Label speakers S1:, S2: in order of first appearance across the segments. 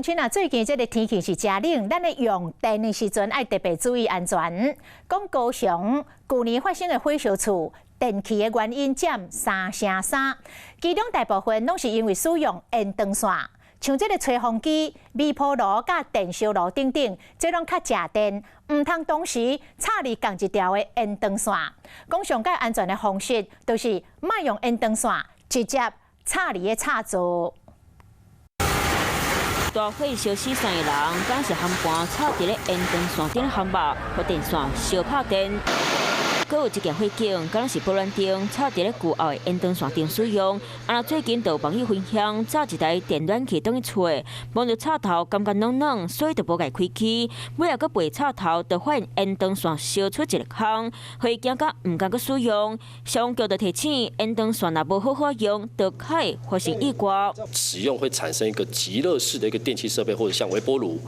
S1: 乡亲啊，最近这个天气是真冷，咱咧用电的时阵要特别注意安全。讲高雄去年发生的火烧厝，电器的原因占3%，其中大部分拢是因为使用延长线，像这个吹风机、微波炉、甲电烧炉等等，这拢较食电，唔通同时插入共一条的延长线。讲上较安全的方式，就是莫用延长线，直接插入的插座。
S2: 大火烧死3个人，敢是含盘插伫咧延长线顶项目，互电线烧拍电。阁有一件火警，敢是保暖灯插伫咧旧后的延长线顶使用。啊，最近就有网友分享，找一台电暖器当去找，摸着插头感觉冷冷，所以就无甲开启。尾后阁背插头，就发现延长线烧出一个坑，会惊甲唔敢阁使用。消防局就提醒，延长线若无好好用，就可能发生意外。
S3: 使用会产生一个极热式的一个电器设备，或者像微波炉，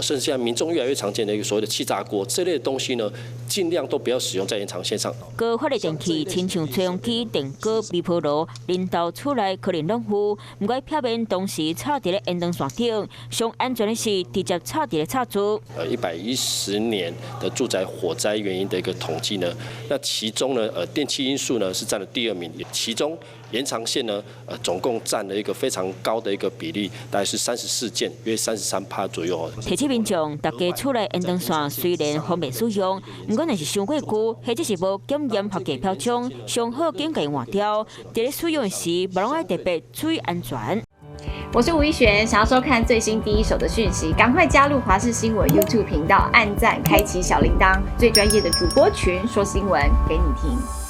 S3: 甚至现在民众越来越常见的一个所谓的气炸锅这类的东西呢，尽量都不要使用在延长线上。
S2: 高发的电器，亲像吹风机、电锅、微波炉，领导厝内可能冷敷，唔该避免同时插伫咧延长线顶。上安全的是直接插伫咧插座。
S3: 110年的住宅火灾原因的一个统计呢，那其中呢，电器因素呢是占了第2名，其中延长线呢，总共占了一个非常高的一个比例，大概是34件，约33%左右。
S2: 提醒民众，大家厝内延长线虽然方便使用，不过若是伤过久，或者是无检验合格标章，上好紧甲伊换掉。伫咧使用时，无拢爱特别注意安全。
S4: 我是吴一璇，想要收看最新第一手的讯息，赶快加入华视新闻 YouTube 频道，按赞，开启小铃铛，最专业的主播群说新闻给你听。